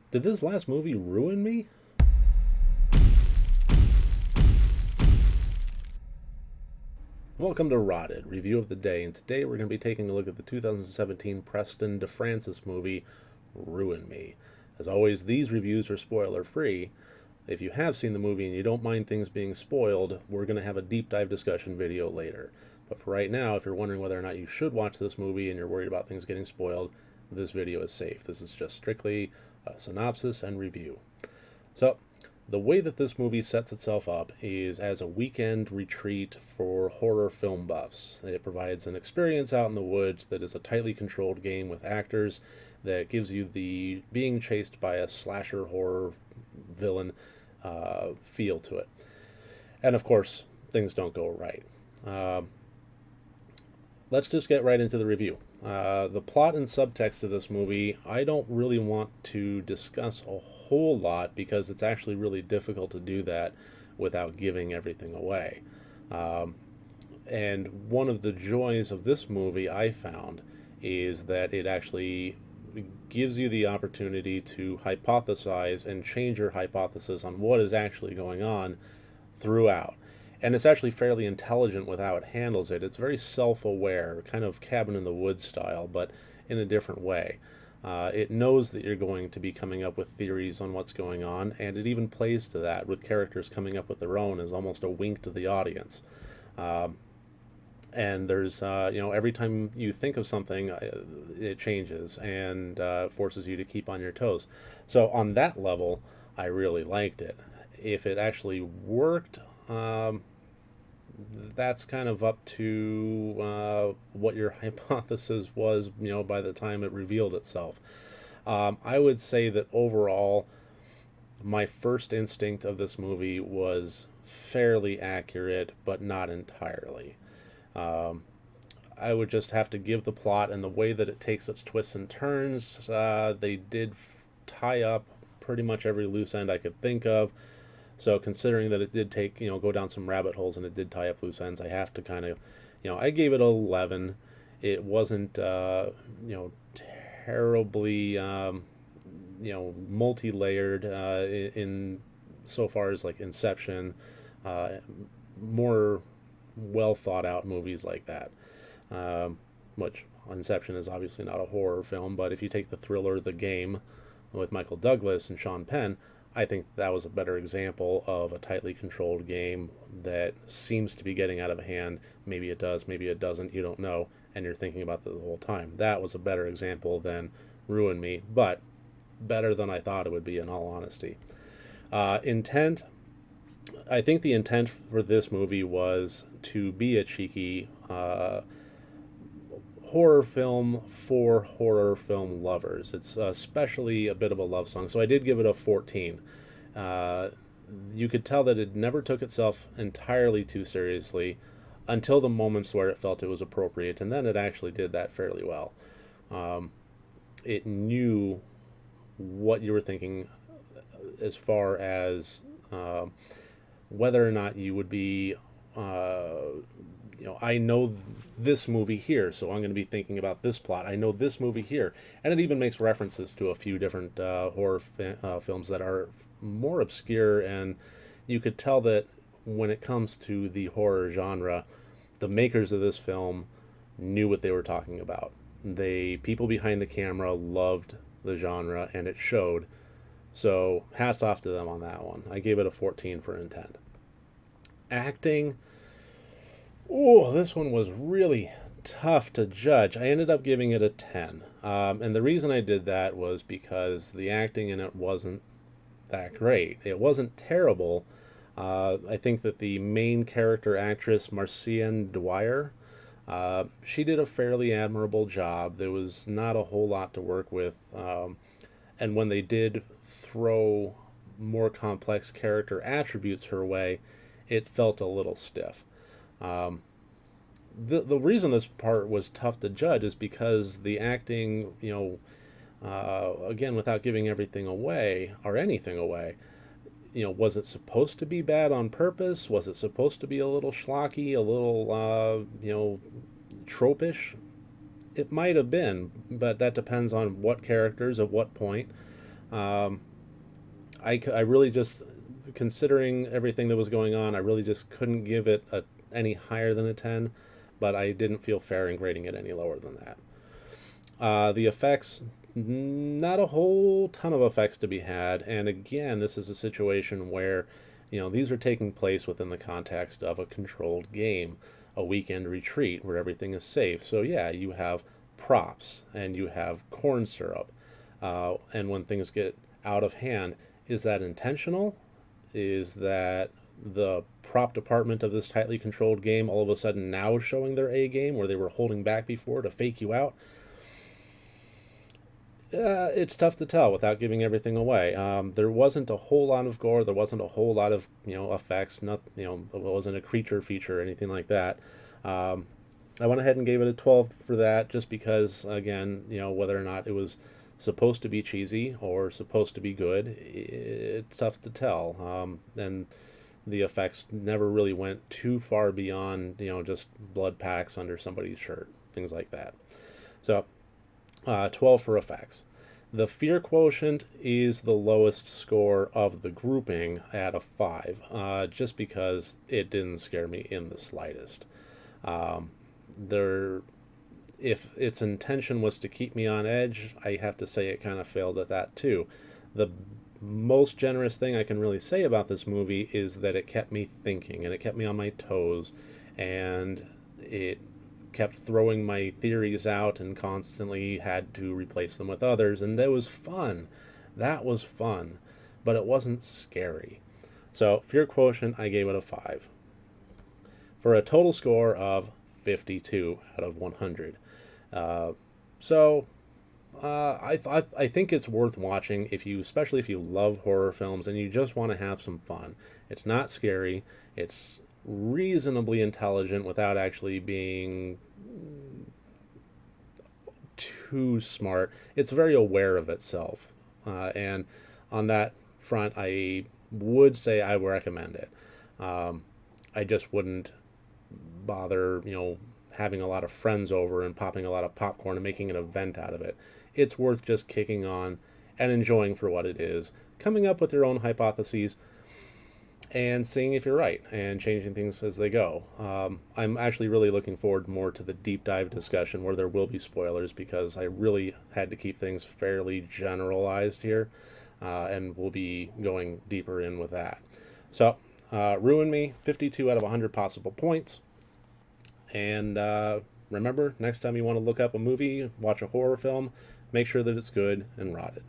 Did this last movie ruin me? Welcome to Rotted, review of the day, and today we're going to be taking a look at the 2017 Preston DeFrancis movie, Ruin Me. As always, these reviews are spoiler free. If you have seen the movie and you don't mind things being spoiled, we're going to have a deep dive discussion video later. But for right now, if you're wondering whether or not you should watch this movie and you're worried about things getting spoiled, this video is safe. This is just strictly a synopsis and review. So, the way that this movie sets itself up is as a weekend retreat for horror film buffs. It provides an experience out in the woods that is a tightly controlled game with actors that gives you the being chased by a slasher horror villain feel to it. And of course, things don't go right. Let's just get right into the review. The plot and subtext of this movie, I don't really want to discuss a whole lot because it's actually really difficult to do that without giving everything away. And one of the joys of this movie I found is that it actually gives you the opportunity to hypothesize and change your hypothesis on what is actually going on throughout. And it's actually fairly intelligent with how it handles it. It's very self-aware, kind of cabin in the woods style, but in a different way. It knows that you're going to be coming up with theories on what's going on, and it even plays to that with characters coming up with their own as almost a wink to the audience. And there's, every time you think of something, it changes and forces you to keep on your toes. So on that level, I really liked it. If it actually worked, that's kind of up to what your hypothesis was, by the time it revealed itself. I would say that overall, my first instinct of this movie was fairly accurate, but not entirely. Um, I would just have to give the plot and the way that it takes its twists and turns. They did tie up pretty much every loose end I could think of. So considering that it did take, go down some rabbit holes and it did tie up loose ends, I have to kind of, I gave it 11. It wasn't, terribly, multi-layered in so far as like Inception, more well thought out movies like that. Which Inception is obviously not a horror film, but if you take the thriller The Game with Michael Douglas and Sean Penn, I think that was a better example of a tightly controlled game that seems to be getting out of hand. Maybe it does, maybe it doesn't, you don't know, and you're thinking about that the whole time. That was a better example than Ruin Me, but better than I thought it would be, in all honesty. Intent, I think the intent for this movie was to be a cheeky horror film for horror film lovers. It's especially a bit of a love song, so I did give it a 14. Uh, you could tell that it never took itself entirely too seriously until the moments where it felt it was appropriate, and then it actually did that fairly well. Um, it knew what you were thinking as far as whether or not you would be I know this movie here, so I'm going to be thinking about this plot. I know this movie here. And it even makes references to a few different horror films that are more obscure, and you could tell that when it comes to the horror genre, the makers of this film knew what they were talking about. People behind the camera loved the genre, and it showed. So hats off to them on that one. I gave it a 14 for intent. Acting, oh, this one was really tough to judge. I ended up giving it a 10. And the reason I did that was because the acting in it wasn't that great. It wasn't terrible. I think that the main character actress, Marcienne Dwyer, she did a fairly admirable job. There was not a whole lot to work with. And when they did throw more complex character attributes her way, it felt a little stiff. Um, the reason this part was tough to judge is because the acting, again, without giving everything away or anything away, was it supposed to be bad on purpose? Was it supposed to be a little schlocky, a little, tropish? It might have been, but that depends on what characters at what point. I really just, considering everything that was going on, I really just couldn't give it any higher than a 10, but I didn't feel fair in grading it any lower than that. The effects, not a whole ton of effects to be had, and again, this is a situation where, these are taking place within the context of a controlled game, a weekend retreat where everything is safe. So yeah, you have props and you have corn syrup, and when things get out of hand, is that intentional? Is that the prop department of this tightly controlled game all of a sudden now showing their A game where they were holding back before to fake you out? It's tough to tell without giving everything away. There wasn't a whole lot of gore. There wasn't a whole lot of effects. Not it wasn't a creature feature or anything like that. Um, I went ahead and gave it a 12 for that, just because again, whether or not it was supposed to be cheesy or supposed to be good, it's tough to tell. And the effects never really went too far beyond just blood packs under somebody's shirt, things like that. So 12 for effects. The fear quotient is the lowest score of the grouping at a 5, just because it didn't scare me in the slightest. Um, there, if its intention was to keep me on edge, I have to say it kind of failed at that too. The most generous thing I can really say about this movie is that it kept me thinking and it kept me on my toes, and it kept throwing my theories out and constantly had to replace them with others, and that was fun. That was fun, but it wasn't scary. So, fear quotient, I gave it a 5. For a total score of 52 out of 100. Uh, so, I think it's worth watching if you, especially if you love horror films and you just want to have some fun. It's not scary. It's reasonably intelligent without actually being too smart. It's very aware of itself, and on that front, I would say I would recommend it. I just wouldn't bother, having a lot of friends over and popping a lot of popcorn and making an event out of it. It's worth just kicking on and enjoying for what it is, coming up with your own hypotheses, and seeing if you're right and changing things as they go. I'm actually really looking forward more to the deep dive discussion where there will be spoilers, because I really had to keep things fairly generalized here, and we'll be going deeper in with that. So, Ruin Me, 52 out of 100 possible points. And remember, next time you want to look up a movie, watch a horror film, make sure that it's good and rotted.